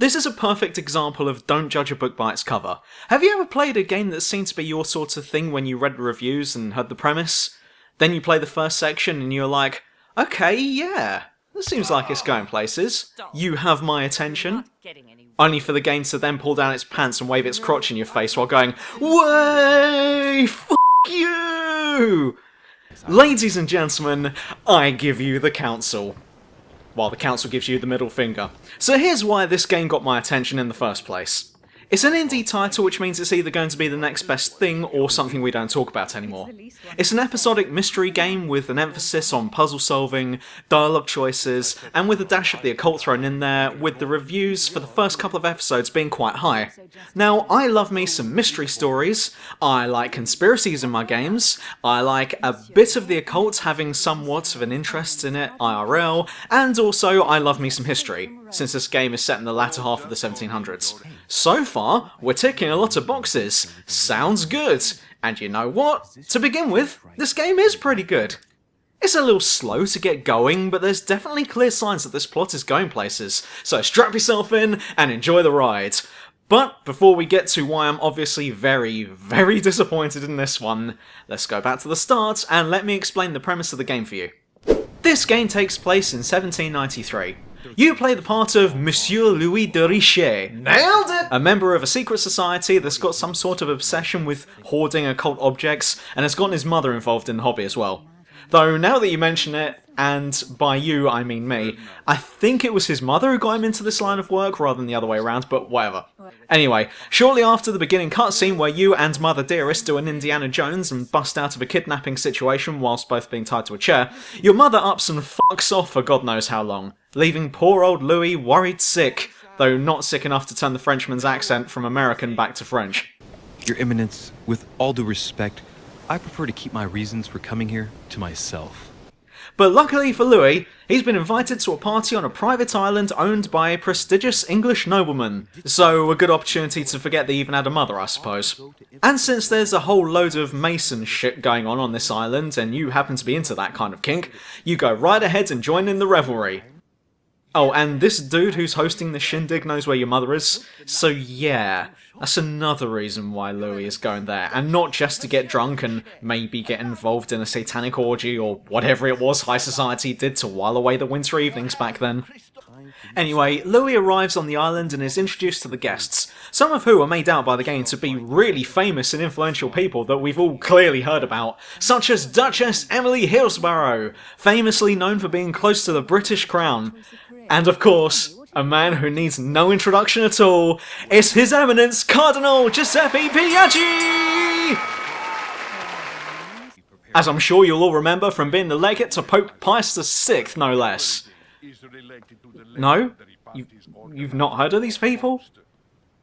This is a perfect example of don't judge a book by its cover. Have you ever played a game that seemed to be your sort of thing when you read the reviews and heard the premise? Then you play the first section and you're like, okay, yeah, this seems like it's going places. You have my attention. Only for the game to then pull down its pants and wave its crotch in your face while going, way, f*** you! Ladies and gentlemen, I give you the counsel. While the council gives you the middle finger. So here's why this game got my attention in the first place. It's an indie title, which means it's either going to be the next best thing or something we don't talk about anymore. It's an episodic mystery game with an emphasis on puzzle solving, dialogue choices, and with a dash of the occult thrown in there, with the reviews for the first couple of episodes being quite high. Now, I love me some mystery stories, I like conspiracies in my games, I like a bit of the occult having somewhat of an interest in it IRL, and also I love me some history, since this game is set in the latter half of the 1700s. So far, we're ticking a lot of boxes. Sounds good. And you know what? To begin with, this game is pretty good. It's a little slow to get going, but there's definitely clear signs that this plot is going places, so strap yourself in and enjoy the ride. But before we get to why I'm obviously very, very disappointed in this one, let's go back to the start and let me explain the premise of the game for you. This game takes place in 1793. You play the part of Monsieur Louis de Richet. Nailed it! A member of a secret society that's got some sort of obsession with hoarding occult objects, and has gotten his mother involved in the hobby as well. Though, now that you mention it, and by you I mean me, I think it was his mother who got him into this line of work rather than the other way around, but whatever. Anyway, shortly after the beginning cutscene where you and Mother Dearest do an Indiana Jones and bust out of a kidnapping situation whilst both being tied to a chair, your mother ups and fucks off for God knows how long, leaving poor old Louis worried sick, though not sick enough to turn the Frenchman's accent from American back to French. Your Eminence, with all due respect, I prefer to keep my reasons for coming here to myself. But luckily for Louis, he's been invited to a party on a private island owned by a prestigious English nobleman, so a good opportunity to forget they even had a mother, I suppose. And since there's a whole load of Mason shit going on this island, and you happen to be into that kind of kink, you go right ahead and join in the revelry. Oh, and this dude who's hosting the shindig knows where your mother is, so yeah, that's another reason why Louis is going there, and not just to get drunk and maybe get involved in a satanic orgy or whatever it was high society did to while away the winter evenings back then. Anyway, Louis arrives on the island and is introduced to the guests, some of who are made out by the game to be really famous and influential people that we've all clearly heard about, such as Duchess Emily Hillsborough, famously known for being close to the British Crown. And of course, a man who needs no introduction at all, it's His Eminence Cardinal Giuseppe Piaggi! As I'm sure you'll all remember from being the legate to Pope Pius VI, no less. No? You've not heard of these people?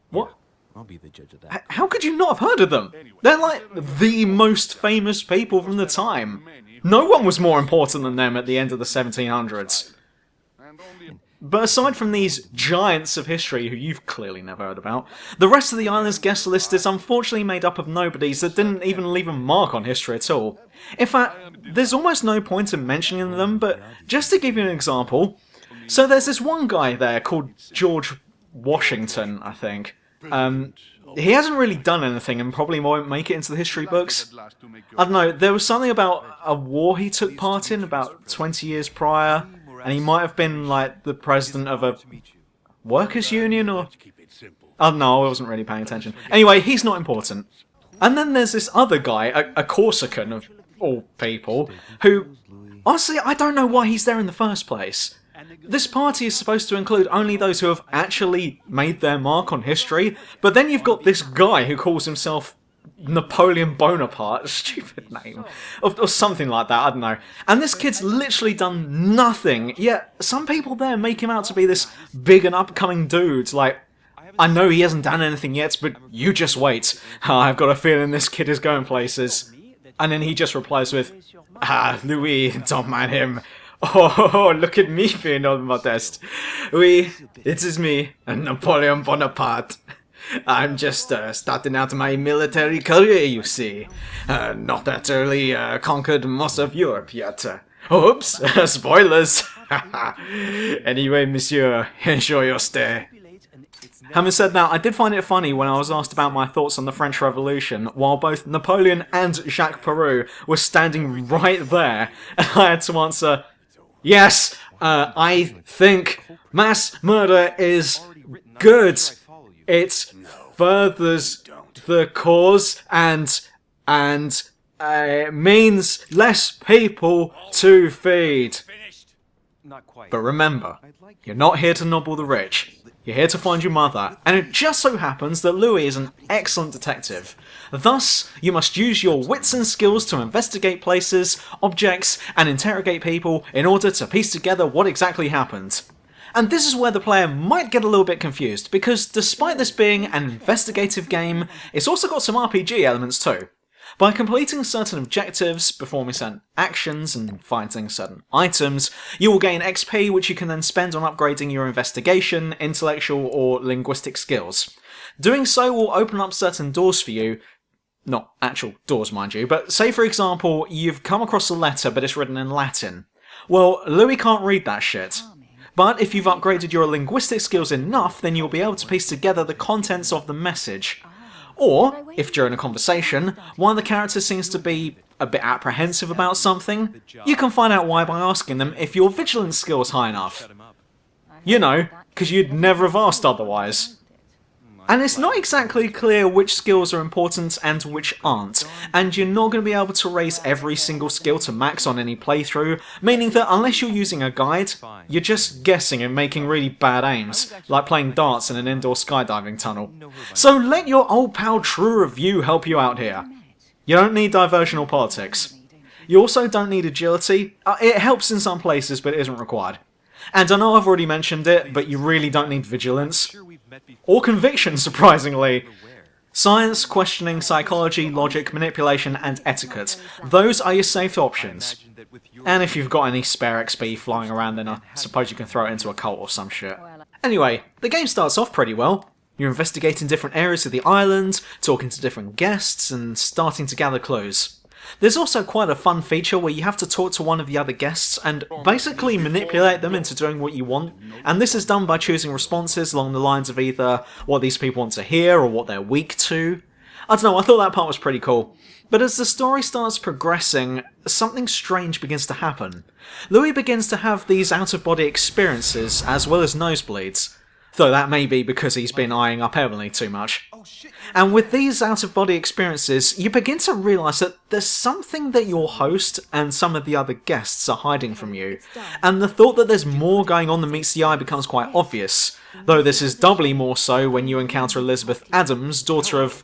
What? I'll be the judge of that. How could you not have heard of them? They're like the most famous people from the time. No one was more important than them at the end of the 1700s. But aside from these giants of history who you've clearly never heard about, the rest of the island's guest list is unfortunately made up of nobodies that didn't even leave a mark on history at all. In fact, there's almost no point in mentioning them, but just to give you an example, so there's this one guy there called George Washington, I think. He hasn't really done anything and probably won't make it into the history books. I don't know, there was something about a war he took part in about 20 years prior, and he might have been, like, the president of a workers' union, or... I don't know, I wasn't really paying attention. Anyway, he's not important. And then there's this other guy, a Corsican of all people, who... Honestly, I don't know why he's there in the first place. This party is supposed to include only those who have actually made their mark on history, but then you've got this guy who calls himself Napoleon Bonaparte, stupid name, or something like that, I don't know. And this kid's literally done nothing, yet some people there make him out to be this big and upcoming dude, like, I know he hasn't done anything yet, but you just wait. I've got a feeling this kid is going places. And then he just replies with, Louis, don't mind him. Oh, look at me being all modest. Oui, it is me, Napoleon Bonaparte. I'm just starting out my military career, you see. Not that early conquered most of Europe yet. Oops, spoilers. Anyway, monsieur, enjoy your stay. Having said that, I did find it funny when I was asked about my thoughts on the French Revolution, while both Napoleon and Jacques Perrot were standing right there, and I had to answer, yes, I think mass murder is good. It furthers the cause and means less people to feed. But remember, you're not here to nobble the rich. You're here to find your mother, and it just so happens that Louis is an excellent detective. Thus, you must use your wits and skills to investigate places, objects, and interrogate people in order to piece together what exactly happened. And this is where the player might get a little bit confused, because despite this being an investigative game, it's also got some RPG elements too. By completing certain objectives, performing certain actions, and finding certain items, you will gain XP which you can then spend on upgrading your investigation, intellectual, or linguistic skills. Doing so will open up certain doors for you. Not actual doors, mind you, but say for example, you've come across a letter but it's written in Latin. Well, Louis can't read that shit. But if you've upgraded your linguistic skills enough, then you'll be able to piece together the contents of the message. Or, if during a conversation, one of the characters seems to be a bit apprehensive about something, you can find out why by asking them if your vigilance skill is high enough. You know, because you'd never have asked otherwise. And it's not exactly clear which skills are important and which aren't, and you're not going to be able to raise every single skill to max on any playthrough, meaning that unless you're using a guide, you're just guessing and making really bad aims, like playing darts in an indoor skydiving tunnel. So let your old pal True Review help you out here. You don't need diversion or politics. You also don't need agility. It helps in some places, but it isn't required. And I know I've already mentioned it, but you really don't need vigilance. Or conviction, surprisingly. Science, questioning, psychology, logic, manipulation, and etiquette. Those are your safe options. And if you've got any spare XP flying around, then I suppose you can throw it into a cult or some shit. Anyway, the game starts off pretty well. You're investigating different areas of the island, talking to different guests, and starting to gather clues. There's also quite a fun feature where you have to talk to one of the other guests and basically manipulate them into doing what you want, and this is done by choosing responses along the lines of either what these people want to hear or what they're weak to. I don't know, I thought that part was pretty cool. But as the story starts progressing, something strange begins to happen. Louis begins to have these out-of-body experiences as well as nosebleeds. Though that may be because he's been eyeing up Emily too much. And with these out-of-body experiences, you begin to realise that there's something that your host and some of the other guests are hiding from you, and the thought that there's more going on than meets the eye becomes quite obvious, though this is doubly more so when you encounter Elizabeth Adams, daughter of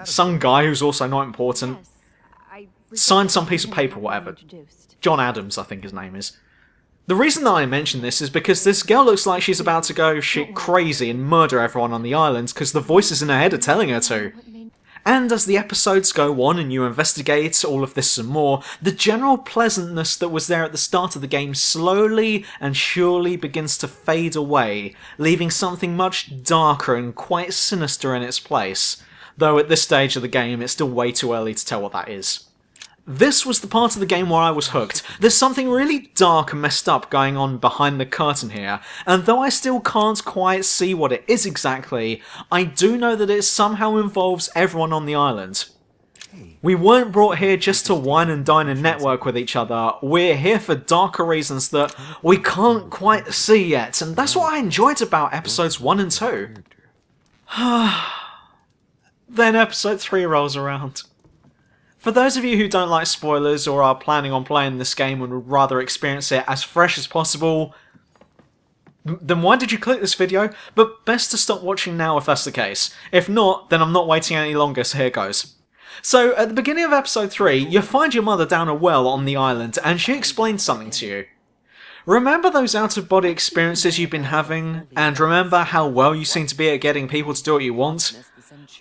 some guy who's also not important, signed some piece of paper or whatever. John Adams, I think his name is. The reason that I mention this is because this girl looks like she's about to go shit crazy and murder everyone on the island because the voices in her head are telling her to. And as the episodes go on and you investigate all of this some more, the general pleasantness that was there at the start of the game slowly and surely begins to fade away, leaving something much darker and quite sinister in its place, though at this stage of the game it's still way too early to tell what that is. This was the part of the game where I was hooked. There's something really dark and messed up going on behind the curtain here, and though I still can't quite see what it is exactly, I do know that it somehow involves everyone on the island. We weren't brought here just to wine and dine and network with each other, we're here for darker reasons that we can't quite see yet, and that's what I enjoyed about episodes 1 and 2. Then episode 3 rolls around. For those of you who don't like spoilers or are planning on playing this game and would rather experience it as fresh as possible, then why did you click this video? But best to stop watching now if that's the case. If not, then I'm not waiting any longer, so here goes. So, at the beginning of episode 3, you find your mother down a well on the island and she explains something to you. Remember those out-of-body experiences you've been having? And remember how well you seem to be at getting people to do what you want?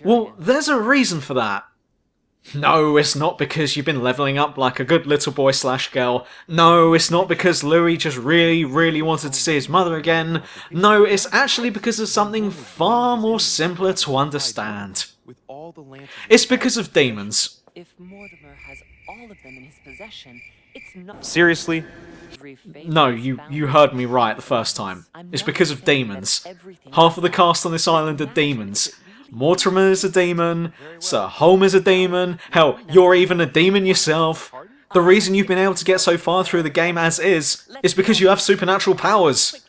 Well, there's a reason for that. No, it's not because you've been leveling up like a good little boy / girl. No, it's not because Louis just really wanted to see his mother again. No, it's actually because of something far more simpler to understand. It's because of demons. If Mortimer has all of them in his possession, it's not... Seriously? No, you heard me right the first time. It's because of demons. Half of the cast on this island are demons. Mortimer is a demon, Sir Holm is a demon, hell, you're even a demon yourself. The reason you've been able to get so far through the game as is because you have supernatural powers.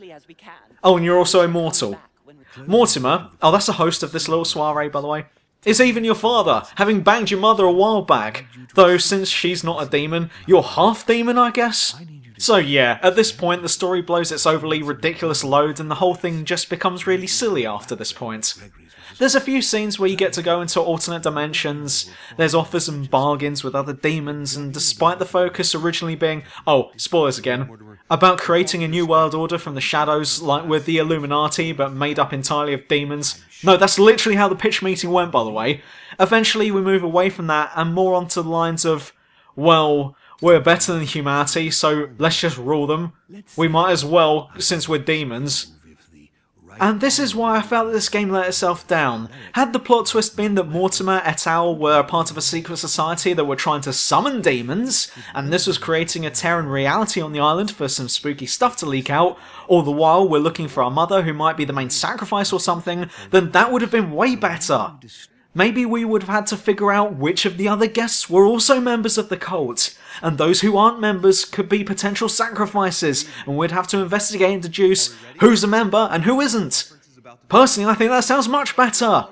Oh, and you're also immortal. Mortimer, oh that's the host of this little soiree by the way, is even your father, having banged your mother a while back. Though since she's not a demon, you're half demon I guess? So yeah, at this point the story blows its overly ridiculous load and the whole thing just becomes really silly after this point. There's a few scenes where you get to go into alternate dimensions, there's offers and bargains with other demons, and despite the focus originally being, oh, spoilers again, about creating a new world order from the shadows like with the Illuminati but made up entirely of demons. No, that's literally how the pitch meeting went by the way. Eventually we move away from that and more onto the lines of, well, we're better than humanity, so let's just rule them. We might as well, since we're demons. And this is why I felt that this game let itself down. Had the plot twist been that Mortimer et al. Were part of a secret society that were trying to summon demons, and this was creating a tear in reality on the island for some spooky stuff to leak out, all the while we're looking for our mother who might be the main sacrifice or something, then that would have been way better. Maybe we would have had to figure out which of the other guests were also members of the cult, and those who aren't members could be potential sacrifices, and we'd have to investigate and deduce who's a member and who isn't. Personally, I think that sounds much better.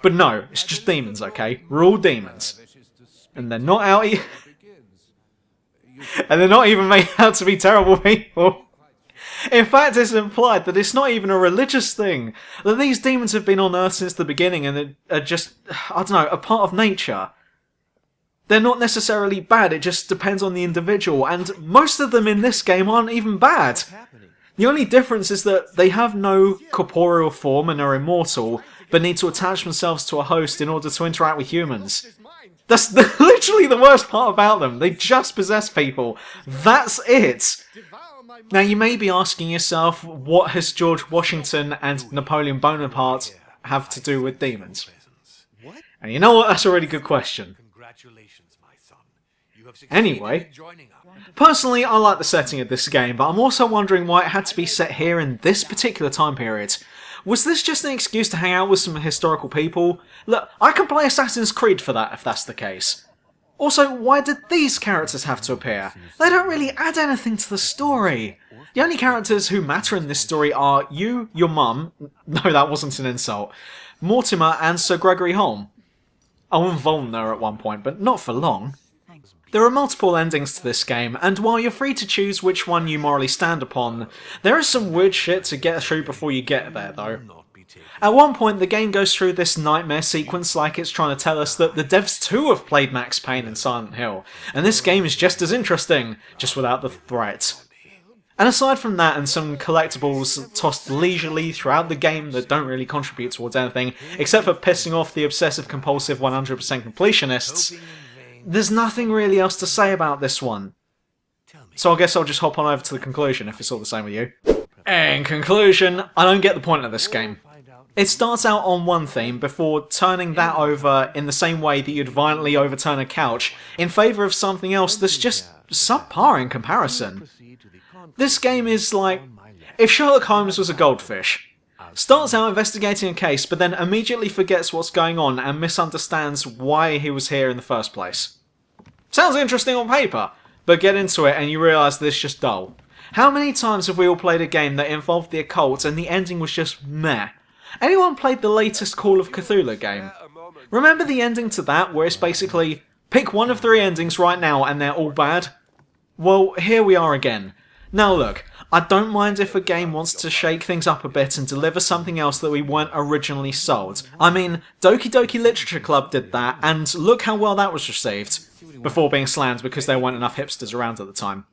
But no, it's just demons, okay? We're all demons. And they're not out and they're not even made out to be terrible people. In fact, it's implied that it's not even a religious thing, that these demons have been on Earth since the beginning and are just, I don't know, a part of nature. They're not necessarily bad, it just depends on the individual, and most of them in this game aren't even bad. The only difference is that they have no corporeal form and are immortal, but need to attach themselves to a host in order to interact with humans. That's literally the worst part about them, they just possess people. That's it! Now you may be asking yourself, what has George Washington and Napoleon Bonaparte have to do with demons? And you know what, that's a really good question. Anyway, personally I like the setting of this game, but I'm also wondering why it had to be set here in this particular time period. Was this just an excuse to hang out with some historical people? Look, I can play Assassin's Creed for that if that's the case. Also, why did these characters have to appear? They don't really add anything to the story. The only characters who matter in this story are you, your mum, no that wasn't an insult, Mortimer and Sir Gregory Holm. Oh, and Volner at one point, but not for long. There are multiple endings to this game, and while you're free to choose which one you morally stand upon, there is some weird shit to get through before you get there though. At one point the game goes through this nightmare sequence like it's trying to tell us that the devs too have played Max Payne and Silent Hill, and this game is just as interesting, just without the threat. And aside from that and some collectibles tossed leisurely throughout the game that don't really contribute towards anything, except for pissing off the obsessive compulsive 100% completionists, there's nothing really else to say about this one. So I guess I'll just hop on over to the conclusion if it's all the same with you. In conclusion, I don't get the point of this game. It starts out on one theme before turning that over in the same way that you'd violently overturn a couch in favour of something else that's just subpar in comparison. This game is like if Sherlock Holmes was a goldfish. Starts out investigating a case but then immediately forgets what's going on and misunderstands why he was here in the first place. Sounds interesting on paper, but get into it and you realise this is just dull. How many times have we all played a game that involved the occult and the ending was just meh? Anyone played the latest Call of Cthulhu game? Remember the ending to that where it's basically, pick one of 3 endings right now and they're all bad? Well, here we are again. Now look, I don't mind if a game wants to shake things up a bit and deliver something else that we weren't originally sold. I mean, Doki Doki Literature Club did that, and look how well that was received, before being slammed because there weren't enough hipsters around at the time.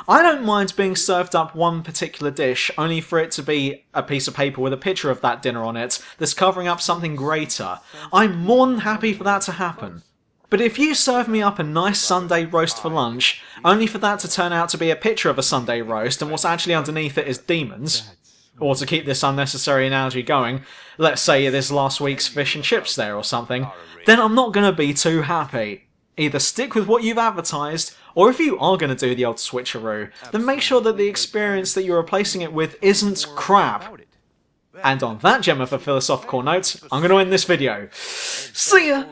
I don't mind being served up one particular dish, only for it to be a piece of paper with a picture of that dinner on it that's covering up something greater. I'm more than happy for that to happen. But if you serve me up a nice Sunday roast for lunch, only for that to turn out to be a picture of a Sunday roast and what's actually underneath it is demons, or to keep this unnecessary analogy going, let's say there's last week's fish and chips there or something, then I'm not gonna be too happy. Either stick with what you've advertised, or if you are going to do the old switcheroo, then make sure that the experience that you're replacing it with isn't crap. And on that gem of a philosophical note, I'm going to end this video. See ya!